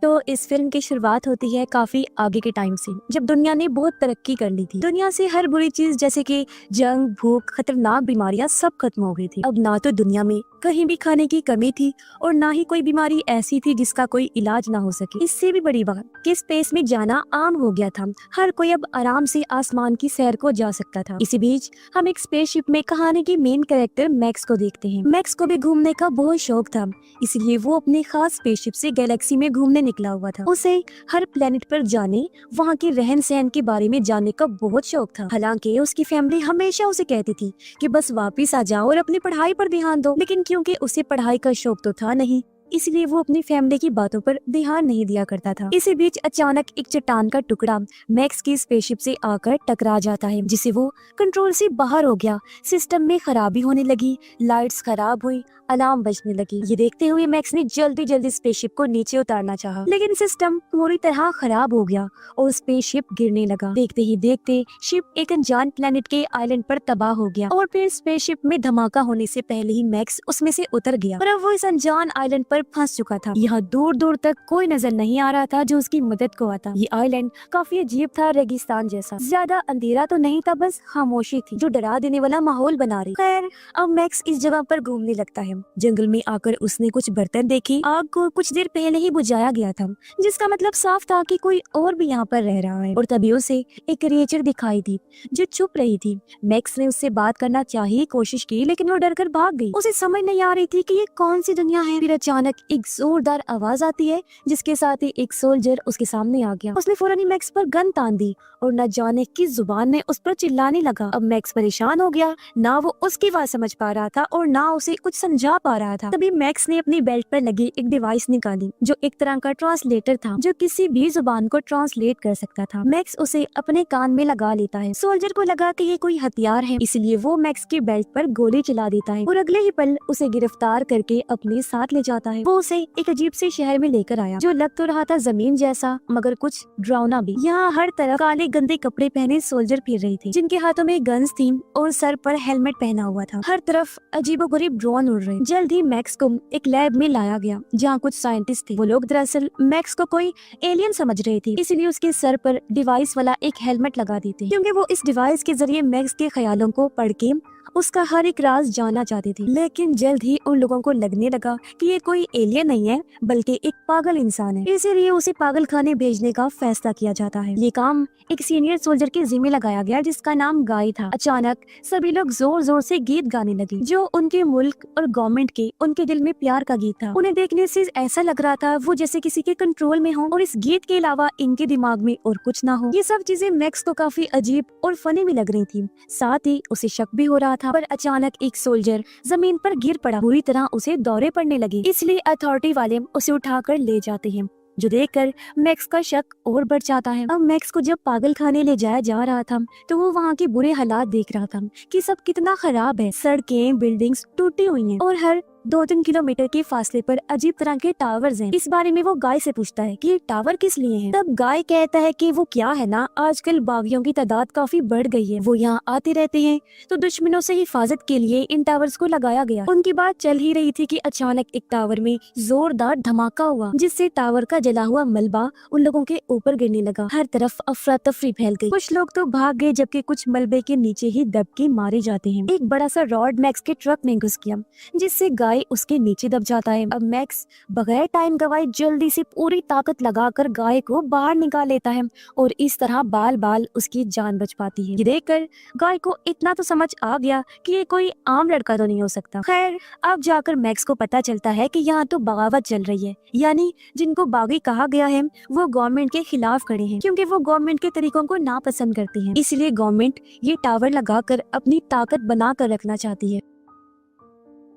तो इस फिल्म की शुरुआत होती है काफी आगे के टाइम से, जब दुनिया ने बहुत तरक्की कर ली थी। दुनिया से हर बुरी चीज जैसे कि जंग, भूख, खतरनाक बीमारियां सब खत्म हो गई थी। अब ना तो दुनिया में कहीं भी खाने की कमी थी और ना ही कोई बीमारी ऐसी थी जिसका कोई इलाज ना हो सके। इससे भी बड़ी बात कि स्पेस में जाना आम हो गया था। हर कोई अब आराम से आसमान की सैर को जा सकता था। इसी बीच हम एक स्पेसशिप में कहानी की मेन कैरेक्टर मैक्स को देखते हैं। मैक्स को भी घूमने का बहुत शौक था, इसलिए वो अपने खास स्पेसशिप से गैलेक्सी में घूमने निकला हुआ था। उसे हर प्लेनेट पर जाने, वहाँ के रहन सहन के बारे में जानने का बहुत शौक था। हालांकि उसकी फैमिली हमेशा उसे कहती थी कि बस वापिस आ जाओ और अपनी पढ़ाई पर ध्यान दो, लेकिन क्योंकि उसे पढ़ाई का शौक तो था नहीं, इसलिए वो अपनी फैमिली की बातों पर ध्यान नहीं दिया करता था। इसी बीच अचानक एक चट्टान का टुकड़ा मैक्स की स्पेसशिप से आकर टकरा जाता है, जिसे वो कंट्रोल से बाहर हो गया। सिस्टम में खराबी होने लगी, लाइट्स खराब हुई, अलार्म बजने लगी। ये देखते हुए मैक्स ने जल्दी जल्दी स्पेसशिप को नीचे उतारना चाहा, लेकिन सिस्टम पूरी तरह खराब हो गया और स्पेसशिप गिरने लगा। देखते ही देखते शिप एक अनजान प्लेनेट के आइलैंड पर तबाह हो गया और फिर स्पेसशिप में धमाका होने से पहले ही मैक्स उसमें से उतर गया और अब वो इस अनजान आइलैंड पर फंस चुका था। यहाँ दूर दूर तक कोई नजर नहीं आ रहा था जो उसकी मदद को आता। ये आइलैंड काफी अजीब था, रेगिस्तान जैसा। ज्यादा अंधेरा तो नहीं था, बस खामोशी थी जो डरा देने वाला माहौल बना रही। खैर, अब मैक्स इस जगह पर घूमने लगता है। जंगल में आकर उसने कुछ बर्तन देखे। आग को कुछ देर पहले ही बुझाया गया था, जिसका मतलब साफ था कि कोई और भी यहाँ पर रह रहा है। और तभी उसे एक क्रिएचर दिखाई दी जो छुप रही थी। मैक्स ने उससे बात करना चाहिए कोशिश की, लेकिन वो डरकर भाग गई। उसे समझ नहीं आ रही थी कि ये कौन सी दुनिया है। फिर अचानक एक जोरदार आवाज आती है, जिसके साथ ही एक सोल्जर उसके सामने आ गया। उसने फौरन ही मैक्स पर गन तान दी और न जाने किस जुबान में उस पर चिल्लाने लगा। अब मैक्स परेशान हो गया, ना वो उसकी बात समझ पा रहा था और ना उसे कुछ समझा पा रहा था। तभी मैक्स ने अपनी बेल्ट पर लगी एक डिवाइस निकाली जो एक तरह का ट्रांसलेटर था, जो किसी भी जुबान को ट्रांसलेट कर सकता था। मैक्स उसे अपने कान में लगा लेता है। सोल्जर को लगा कि ये कोई हथियार है, इसलिए वो मैक्स की बेल्ट पर गोली चला देता है और अगले ही पल उसे गिरफ्तार करके अपने साथ ले जाता है। वो उसे एक अजीब से शहर में लेकर आया जो लग तो रहा था जमीन जैसा, मगर कुछ डरावना भी। यहाँ हर तरफ काले गंदे कपड़े पहने सोल्जर फिर रही थी, जिनके हाथों में गन्स थी और सर पर हेलमेट पहना हुआ था। हर तरफ अजीबोगरीब ड्रोन उड़ रहे। जल्द ही मैक्स को एक लैब में लाया गया जहाँ कुछ साइंटिस्ट थे। वो लोग दरअसल मैक्स को कोई एलियन समझ रहे थे, इसलिए उसके सर पर डिवाइस वाला एक हेलमेट लगा देते, क्योंकि वो इस डिवाइस के जरिए मैक्स के ख्यालों को पढ़ के उसका हर एक राज जानना चाहती थी। लेकिन जल्द ही उन लोगों को लगने लगा कि ये कोई एलियन नहीं है, बल्कि एक पागल इंसान है। इसीलिए उसे पागल खाने भेजने का फैसला किया जाता है। ये काम एक सीनियर सोल्जर के जिम्मे लगाया गया, जिसका नाम गाय था। अचानक सभी लोग जोर जोर से गीत गाने लगे, जो उनके मुल्क और गवर्नमेंट के उनके दिल में प्यार का गीत था। उन्हें देखने से ऐसा लग रहा था वो जैसे किसी के कंट्रोल में हो और इस गीत के अलावा इनके दिमाग में और कुछ ना हो। ये सब चीजें मैक्स को काफी अजीब और फनी भी लग रही थी। साथ ही उसे शक भी हो रहा था। पर अचानक एक सोल्जर जमीन पर गिर पड़ा, बुरी तरह उसे दौरे पड़ने लगे। इसलिए अथॉरिटी वाले उसे उठाकर ले जाते हैं, जो देखकर मैक्स का शक और बढ़ जाता है। अब मैक्स को जब पागल खाने ले जाया जा रहा था तो वो वहाँ के बुरे हालात देख रहा था कि सब कितना खराब है। सड़कें, बिल्डिंग्स टूटी हुई हैं और हर 2-3 किलोमीटर के फासले पर अजीब तरह के टावर्स हैं। इस बारे में वो गाय से पूछता है कि ये टावर किस लिए हैं। तब गाय कहता है कि वो क्या है ना, आजकल बागियों की तादाद काफी बढ़ गई है, वो यहाँ आते रहते हैं, तो दुश्मनों से हिफाजत के लिए इन टावर्स को लगाया गया। उनकी बात चल ही रही थी कि अचानक एक टावर में जोरदार धमाका हुआ, जिससे टावर का जला हुआ मलबा उन लोगों के ऊपर गिरने लगा। हर तरफ अफरा तफरी फैल गई। कुछ लोग तो भाग गए, जबकि कुछ मलबे के नीचे ही दब के मारे जाते हैं। एक बड़ा सा रॉड मैक्स के ट्रक में घुस गया, जिससे गाय उसके नीचे दब जाता है। अब मैक्स बगैर टाइम गवाए जल्दी से पूरी ताकत लगाकर गाय को बाहर निकाल लेता है और इस तरह बाल बाल उसकी जान बच पाती है। ये देखकर गाय को इतना तो समझ आ गया कि ये कोई आम लड़का तो नहीं हो सकता। खैर, अब जाकर मैक्स को पता चलता है कि यहाँ तो बगावत चल रही है, यानी जिनको बागी कहा गया है वो गवर्नमेंट के खिलाफ खड़े हैं, क्योंकि वो गवर्नमेंट के तरीकों को नापसंद करते हैं। इसलिए गवर्नमेंट ये टावर लगाकर अपनी ताकत बना कर रखना चाहती है।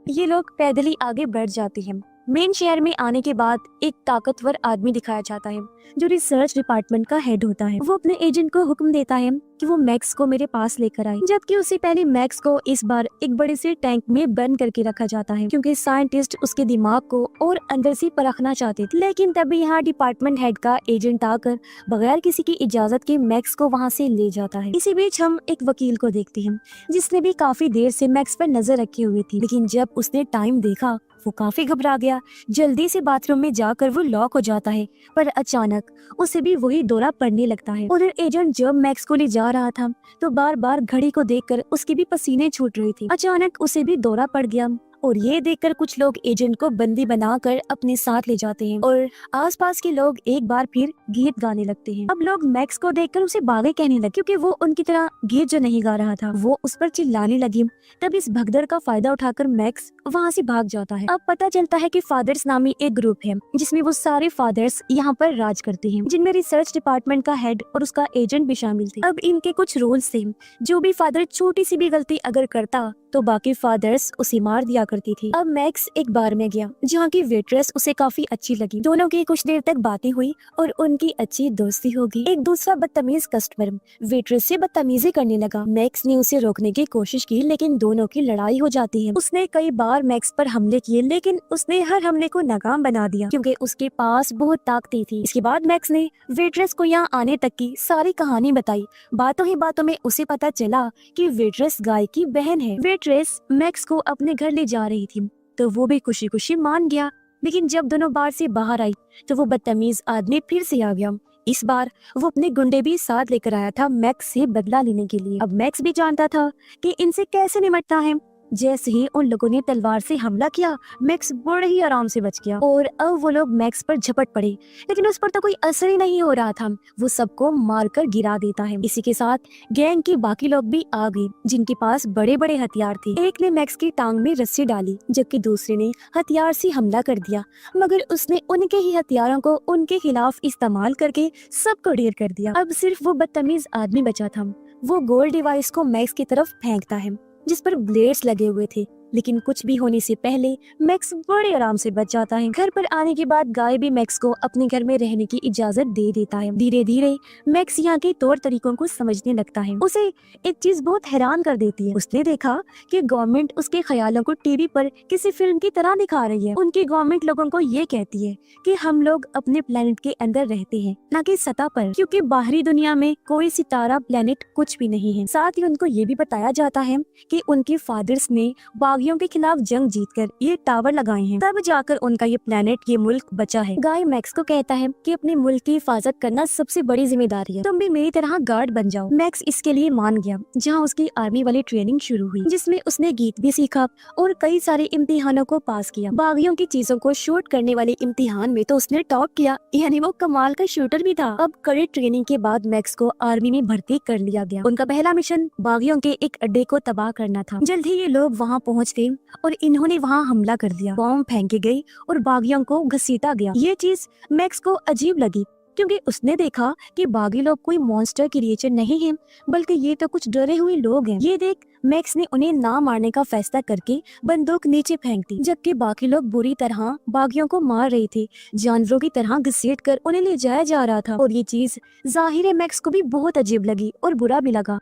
ये लोग पैदल ही आगे बढ़ जाते हैं। मेन शहर में आने के बाद एक ताकतवर आदमी दिखाया जाता है जो रिसर्च डिपार्टमेंट का हेड होता है। वो अपने एजेंट को हुक्म देता है कि वो मैक्स को मेरे पास लेकर आए, जबकि उससे पहले मैक्स को इस बार एक बड़े से टैंक में बंद करके रखा जाता है, क्योंकि साइंटिस्ट उसके दिमाग को और अंदर से परखना चाहते थे। लेकिन तभी यहाँ डिपार्टमेंट हेड का एजेंट आकर बगैर किसी की इजाजत के मैक्स को वहाँ से ले जाता है। इसी बीच हम एक वकील को देखते हैं जिसने भी काफी देर से मैक्स पर नजर रखी हुई थी, लेकिन जब उसने टाइम देखा वो काफी घबरा गया। जल्दी से बाथरूम में जाकर वो लॉक हो जाता है, पर अचानक उसे भी वही दौरा पड़ने लगता है। उधर एजेंट जब मैक्स को ले जा रहा था तो बार बार घड़ी को देखकर उसके भी पसीने छूट रही थी। अचानक उसे भी दौरा पड़ गया और ये देखकर कुछ लोग एजेंट को बंदी बनाकर अपने साथ ले जाते हैं और आसपास के लोग एक बार फिर गीत गाने लगते हैं। अब लोग मैक्स को देखकर उसे बागे कहने लगे, क्योंकि वो उनकी तरह गीत जो नहीं गा रहा था। वो उस पर चिल्लाने लगी। तब इस भगदड़ का फायदा उठाकर मैक्स वहाँ से भाग जाता है। अब पता चलता है कि फादर्स नामी एक ग्रुप है जिसमें वो सारे फादर्स यहाँ पर राज करते हैं, जिनमें रिसर्च डिपार्टमेंट का हेड और उसका एजेंट भी शामिल थे। अब इनके कुछ रूल्स थे, जो भी फादर छोटी सी भी गलती अगर करता तो बाकी फादर्स उसे मार दिया करती थी। अब मैक्स एक बार में गया जहाँ की वेट्रेस उसे काफी अच्छी लगी। दोनों की कुछ देर तक बातें हुई और उनकी अच्छी दोस्ती हो गई। एक दूसरा बदतमीज कस्टमर वेट्रेस से बदतमीजी करने लगा। मैक्स ने उसे रोकने की कोशिश की, लेकिन दोनों की लड़ाई हो जाती है। उसने कई बार मैक्स पर हमले किए, लेकिन उसने हर हमले को नाकाम बना दिया क्योंकि उसके पास बहुत ताकत थी। इसके बाद मैक्स ने वेट्रेस को यहाँ आने तक की सारी कहानी बताई। बातों ही बातों में उसे पता चला कि वेट्रेस गाय की बहन है। वेट्रेस मैक्स को अपने घर ले जा रही थी तो वो भी खुशी खुशी मान गया, लेकिन जब दोनों बार से बाहर आई तो वो बदतमीज आदमी फिर से आ गया। इस बार वो अपने गुंडे भी साथ लेकर आया था मैक्स से बदला लेने के लिए। अब मैक्स भी जानता था कि इनसे कैसे निपटना है। जैसे ही उन लोगों ने तलवार से हमला किया, मैक्स बड़े ही आराम से बच गया और अब वो लोग मैक्स पर झपट पड़े, लेकिन उस पर तो कोई असर ही नहीं हो रहा था। वो सबको मारकर गिरा देता है। इसी के साथ गैंग के बाकी लोग भी आ गए, जिनके पास बड़े बड़े हथियार थे। एक ने मैक्स की टांग में रस्सी डाली, जबकि दूसरे ने हथियार से हमला कर दिया, मगर उसने उनके ही हथियारों को उनके खिलाफ इस्तेमाल करके सबको ढेर कर दिया। अब सिर्फ वो बदतमीज आदमी बचा था। वो गोल्ड डिवाइस को मैक्स की तरफ फेंकता है जिस पर ब्लेड्स लगे हुए थे, लेकिन कुछ भी होने से पहले मैक्स बड़े आराम से बच जाता है। घर पर आने के बाद गाय भी मैक्स को अपने घर में रहने की इजाजत दे देता है। धीरे धीरे मैक्स यहाँ के तौर तरीकों को समझने लगता है। उसे एक चीज बहुत हैरान कर देती है। उसने देखा कि गवर्नमेंट उसके ख्यालों को टीवी पर किसी फिल्म की तरह दिखा रही है। उनकी गवर्नमेंट लोगों को ये कहती है कि हम लोग अपने प्लेनेट के अंदर रहते हैं, न कि सतह पर, क्योंकि बाहरी दुनिया में कोई सितारा प्लेनेट कुछ भी नहीं है। साथ ही उनको ये भी बताया जाता है कि उनके फादर्स ने बागियों के खिलाफ जंग जीतकर ये टावर लगाए हैं, तब जाकर उनका ये प्लेनेट, ये मुल्क बचा है। गाय मैक्स को कहता है कि अपने मुल्क की हिफाजत करना सबसे बड़ी जिम्मेदारी है, तुम भी मेरी तरह गार्ड बन जाओ। मैक्स इसके लिए मान गया, जहाँ उसकी आर्मी वाली ट्रेनिंग शुरू हुई, जिसमें उसने गीत भी सीखा और कई सारे इम्तिहानों को पास किया। बागियों की चीजों को शूट करने वाले इम्तिहान में तो उसने टॉप किया, यानी वो कमाल का शूटर भी था। अब कड़ी ट्रेनिंग के बाद मैक्स को आर्मी में भर्ती कर लिया गया। उनका पहला मिशन बागियों के एक अड्डे को तबाह करना था। जल्द ही ये लोग वहाँ पहुँच गए और इन्होंने वहाँ हमला कर दिया। बॉम्ब फेंके गई और बागियों को घसीटा गया। ये चीज मैक्स को अजीब लगी, क्योंकि उसने देखा कि बागी लोग कोई मॉन्स्टर क्रिएचर नहीं हैं, बल्कि ये तो कुछ डरे हुए लोग हैं। ये देख मैक्स ने उन्हें ना मारने का फैसला करके बंदूक नीचे फेंक दी, जबकि बाकी लोग बुरी तरह बागियों को मार रहे थे, जानवरों की तरह घसीट कर उन्हें ले जाया जा रहा था। और ये चीज जाहिर है मैक्स को भी बहुत अजीब लगी और बुरा भी लगा।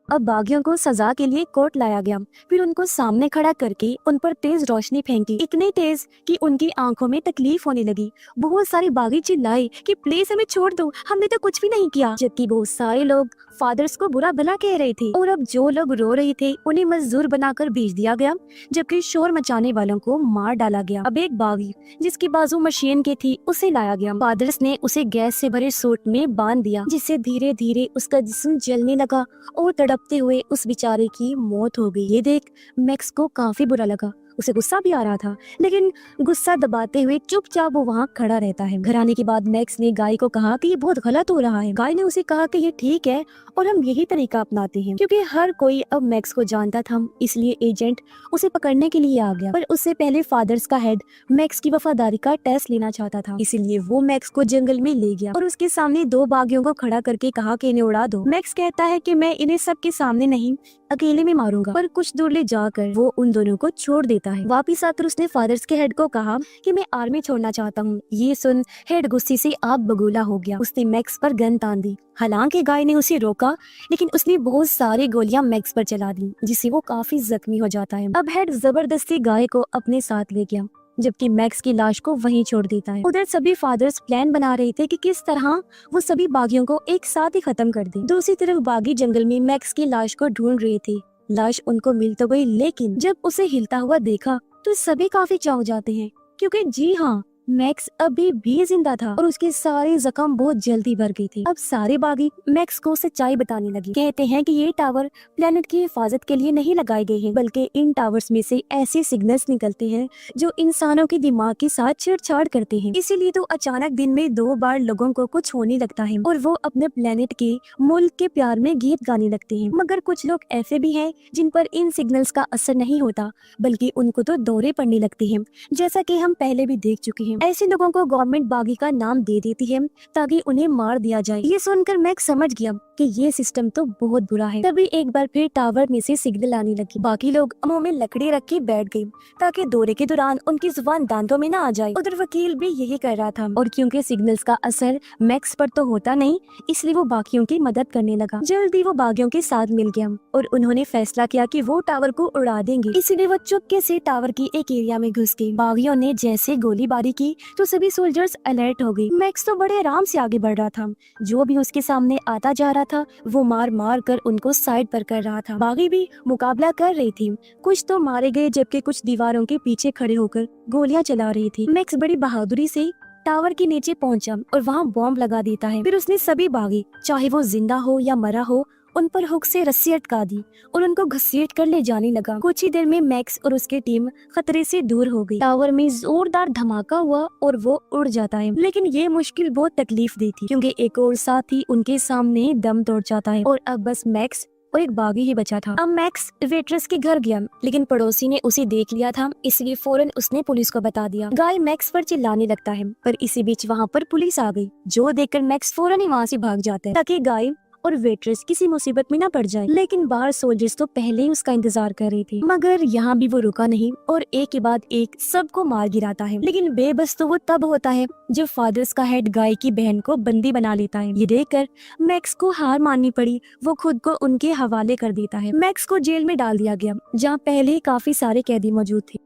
अब बागियों को सजा के लिए कोर्ट लाया गया। फिर उनको सामने खड़ा करके उन पर तेज रोशनी फेंकी, इतनी तेज कि उनकी आंखों में तकलीफ होने लगी। बहुत सारे बागी चिल्लाए कि प्लीज हमें छोड़ दो, हमने तो कुछ भी नहीं किया, जबकि बहुत सारे लोग फादर्स को बुरा भला कह रहे थे। और अब जो लोग रो रहे थे उन्हें मजदूर बनाकर भेज दिया गया, जबकि शोर मचाने वालों को मार डाला गया। अब एक बागी जिसकी बाजू मशीन की थी उसे लाया गया। फादर्स ने उसे गैस से भरे सूट में बांध दिया, जिससे धीरे धीरे उसका जिस्म जलने लगा और तड़पते हुए उस बेचारे की मौत हो गई। ये देख मैक्स को काफी बुरा लगा। उसे गुस्सा भी आ रहा था, लेकिन गुस्सा दबाते हुए चुपचाप वो वहाँ खड़ा रहता है। घर आने के बाद मैक्स ने गाय को कहा कि ये बहुत गलत हो रहा है। गाय ने उसे कहा कि ये ठीक है और हम यही तरीका अपनाते हैं, क्योंकि हर कोई अब मैक्स को जानता था, इसलिए एजेंट उसे पकड़ने के लिए आ गया। पर उससे पहले फादर्स का हेड मैक्स की वफादारी का टेस्ट लेना चाहता था, इसीलिए वो मैक्स को जंगल में ले गया और उसके सामने दो बागियों को खड़ा करके कहा कि इन्हें उड़ा दो। मैक्स कहता है कि मैं इन्हें सबके सामने नहीं, अकेले में मारूंगा। पर कुछ दूर ले जाकर वो उन दोनों को छोड़ देता है। वापिस आकर उसने फादर्स के हेड को कहा कि मैं आर्मी छोड़ना चाहता हूँ। ये सुन हेड गुस्से से आग बगूला हो गया। उसने मैक्स पर गन तान दी। हालांकि गाय ने उसे रोका, लेकिन उसने बहुत सारी गोलियां मैक्स पर चला दी, जिससे वो काफी जख्मी हो जाता है। अब हेड जबरदस्ती गाय को अपने साथ ले गया, जबकि मैक्स की लाश को वहीं छोड़ देता है। उधर सभी फादर्स प्लान बना रहे थे कि किस तरह वो सभी बागियों को एक साथ ही खत्म कर दें। दूसरी तरफ बागी जंगल में मैक्स की लाश को ढूंढ रहे थे। लाश उनको मिल तो गई, लेकिन जब उसे हिलता हुआ देखा तो सभी काफी चौंक जाते हैं, क्योंकि जी हाँ, मैक्स अभी भी जिंदा था और उसके सारे जख्म बहुत जल्दी भर गई थी। अब सारे बागी मैक्स को सच्चाई बताने लगे। कहते हैं कि ये टावर प्लेनेट की हिफाजत के लिए नहीं लगाए गए हैं, बल्कि इन टावर्स में से ऐसे सिग्नल्स निकलते हैं जो इंसानों के दिमाग के साथ छेड़छाड़ करते हैं। इसीलिए तो अचानक दिन में 2 बार लोगों को कुछ होने लगता है और वो अपने प्लेनेट के मुल्क के प्यार में गीत गाने लगते हैं। मगर कुछ लोग ऐसे भी हैं जिन पर इन सिग्नल्स का असर नहीं होता, बल्कि उनको तो दौरे पड़ने लगते हैं, जैसा कि हम पहले भी देख चुके हैं। ऐसे लोगों को गवर्नमेंट बागी का नाम दे देती है ताकि उन्हें मार दिया जाए। ये सुनकर मैक्स समझ गया कि ये सिस्टम तो बहुत बुरा है। तभी एक बार फिर टावर में से सिग्नल आने लगी। बाकी लोग मुंह में लकड़ी रख के बैठ गए ताकि दौरे के दौरान उनकी जुबान दांतों में न आ जाए। उधर वकील भी यही कर रहा था और क्योंकि सिग्नल्स का असर मैक्स पर तो होता नहीं, इसलिए वो बाकियों की मदद करने लगा। जल्दी वो बागियों के साथ मिल गया और उन्होंने फैसला किया कि वो टावर को उड़ा देंगे। इसलिए वो चुपके से टावर की एक एरिया में घुस गए। बागियों ने जैसे गोलीबारी की तो सभी सोल्जर्स अलर्ट हो गए। मैक्स तो बड़े आराम से आगे बढ़ रहा था। जो भी उसके सामने आता जा रहा था वो मार मार कर उनको साइड पर कर रहा था। बागी भी मुकाबला कर रही थी। कुछ तो मारे गए जबकि कुछ दीवारों के पीछे खड़े होकर गोलियां चला रही थी। मैक्स बड़ी बहादुरी से टावर के नीचे पहुंचा और वहां बॉम्ब लगा देता है। फिर उसने सभी बागी, चाहे वो जिंदा हो या मरा हो, उन पर हुक से रस्सी अटका दी और उनको घसीट कर ले जाने लगा। कुछ ही देर में मैक्स और उसकी टीम खतरे से दूर हो गई। टावर में जोरदार धमाका हुआ और वो उड़ जाता है, लेकिन ये मुश्किल बहुत तकलीफ दी थी क्योंकि एक और साथी उनके सामने दम तोड़ जाता है और अब बस मैक्स और एक बागी ही बचा था। अब मैक्स वेट्रेस के घर गया, लेकिन पड़ोसी ने उसे देख लिया था, इसलिए फौरन उसने पुलिस को बता दिया। गाय मैक्स पर चिल्लाने लगता है, पर इसी बीच वहाँ पर पुलिस आ गई, जो देखकर मैक्स फौरन ही वहाँ से भाग जाता है ताकि गाय और वेट्रेस किसी मुसीबत में न पड़ जाए। लेकिन बाहर सोल्जर्स तो पहले ही उसका इंतजार कर रही थी। मगर यहाँ भी वो रुका नहीं और एक के बाद एक सबको मार गिराता है। लेकिन बेबस तो वो तब होता है जब फादर्स का हेड गाय की बहन को बंदी बना लेता है। ये देखकर मैक्स को हार माननी पड़ी। वो खुद को उनके हवाले कर देता है। मैक्स को जेल में डाल दिया गया, जहाँ पहले ही काफी सारे कैदी मौजूद थे।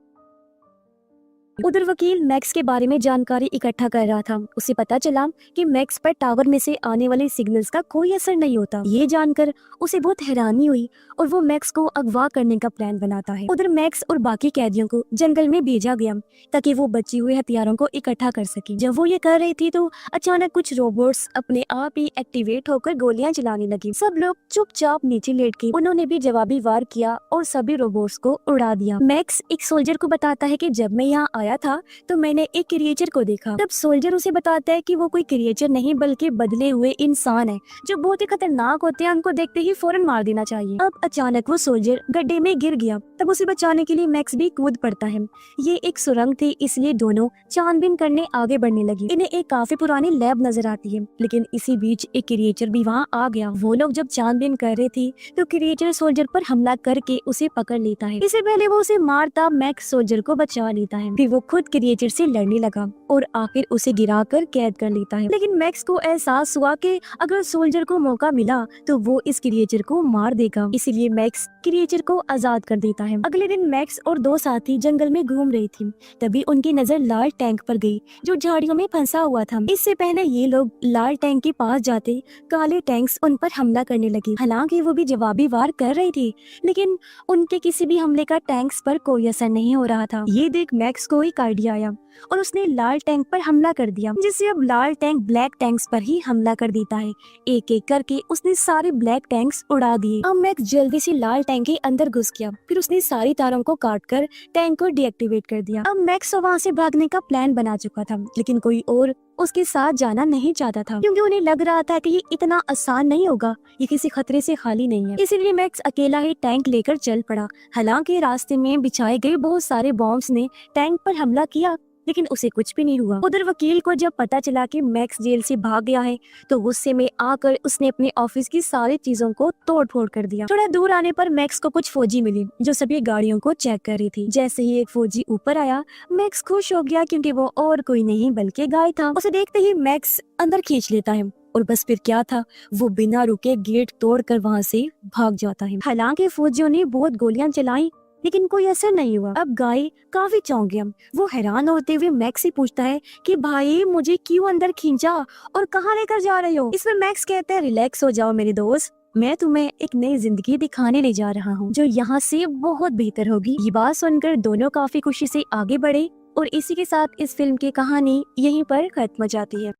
उधर वकील मैक्स के बारे में जानकारी इकट्ठा कर रहा था। उसे पता चला कि मैक्स पर टावर में से आने वाले सिग्नल्स का कोई असर नहीं होता। ये जानकर उसे बहुत हैरानी हुई और वो मैक्स को अगवा करने का प्लान बनाता है। उधर मैक्स और बाकी कैदियों को जंगल में भेजा गया ताकि वो बचे हुए हथियारों को इकट्ठा कर सके। जब वो ये कर रही थी तो अचानक कुछ रोबोट्स अपने आप ही एक्टिवेट होकर गोलियां चलाने लगी। सब लोग चुपचाप नीचे लेट गए। उन्होंने भी जवाबी वार किया और सभी रोबोट्स को उड़ा दिया। मैक्स एक सोल्जर को बताता है कि जब मैं यहाँ आया था तो मैंने एक क्रिएचर को देखा। तब सोल्जर उसे बताता है कि वो कोई क्रिएचर नहीं बल्कि बदले हुए इंसान है जो बहुत ही खतरनाक होते हैं। उनको देखते ही फौरन मार देना चाहिए। अब अचानक वो सोल्जर गड्ढे में गिर गया। तब उसे बचाने के लिए मैक्स भी कूद पड़ता है। ये एक सुरंग थी, इसलिए दोनों छानबीन करने आगे बढ़ने लगी। इन्हें एक काफी पुरानी लैब नजर आती है, लेकिन इसी बीच एक क्रिएचर भी वहाँ आ गया। वो लोग जब छानबीन कर रहे थे तो क्रिएचर सोल्जर पर हमला करके उसे पकड़ लेता है। इससे पहले वो उसे मारता मैक्स सोल्जर को बचा लेता है। फिर वो खुद क्रिएचर से लड़ने लगा और आखिर उसे गिराकर कैद कर लेता है। लेकिन मैक्स को एहसास हुआ कि अगर सोल्जर को मौका मिला तो वो इस क्रिएचर को मार देगा, इसीलिए मैक्स क्रिएचर को आजाद कर देता है। अगले दिन मैक्स और 2 साथी जंगल में घूम रही थी। तभी उनकी नजर लाल टैंक पर गई जो झाड़ियों में फंसा हुआ था। इससे पहले ये लोग लाल टैंक के पास जाते काले टैंक्स उन पर हमला करने लगे। हालांकि वो भी जवाबी वार कर रही थी, लेकिन उनके किसी भी हमले का टैंक्स पर कोई असर नहीं हो रहा था। ये देख मैक्स को एक आइडिया आया और उसने लाल टैंक पर हमला कर दिया, जिससे अब लाल टैंक ब्लैक टैंक्स पर ही हमला कर देता है। एक एक करके उसने सारे ब्लैक टैंक्स उड़ा दिए। अब मैक्स जल्दी से लाल टैंक के अंदर घुस गया। फिर उसने सारी तारों को काटकर टैंक को डीएक्टिवेट कर दिया। अब मैक्स वहाँ से भागने का प्लान बना चुका था, लेकिन कोई और उसके साथ जाना नहीं चाहता था क्योंकि उन्हें लग रहा था कि ये इतना आसान नहीं होगा, ये किसी खतरे से खाली नहीं है। इसीलिए मैक्स अकेला ही टैंक लेकर चल पड़ा। हालांकि रास्ते में बिछाए गए बहुत सारे बॉम्ब्स ने टैंक पर हमला किया, लेकिन उसे कुछ भी नहीं हुआ। उधर वकील को जब पता चला कि मैक्स जेल से भाग गया है तो गुस्से में आकर उसने अपने ऑफिस की सारी चीजों को तोड़ फोड़ कर दिया। थोड़ा दूर आने पर मैक्स को कुछ फौजी मिले जो सभी गाड़ियों को चेक कर रही थी। जैसे ही एक फौजी ऊपर आया, मैक्स खुश हो गया क्योंकि वो और कोई नहीं बल्कि गाय था। उसे देखते ही मैक्स अंदर खींच लेता है और बस फिर क्या था, वो बिना रुके गेट तोड़कर वहाँ से भाग जाता है। हालांकि फौजियों ने बहुत गोलियां चलाई, लेकिन कोई असर नहीं हुआ। अब गाय काफी चौंक गया। वो हैरान होते हुए मैक्स से पूछता है कि भाई मुझे क्यों अंदर खींचा और कहाँ लेकर जा रहे हो। इसमें मैक्स कहता है रिलैक्स हो जाओ मेरे दोस्त, मैं तुम्हें एक नई जिंदगी दिखाने ले जा रहा हूँ जो यहाँ से बहुत बेहतर होगी। ये बात सुनकर दोनों काफी खुशी से आगे बढ़े और इसी के साथ इस फिल्म की कहानी यहीं पर खत्म हो जाती है।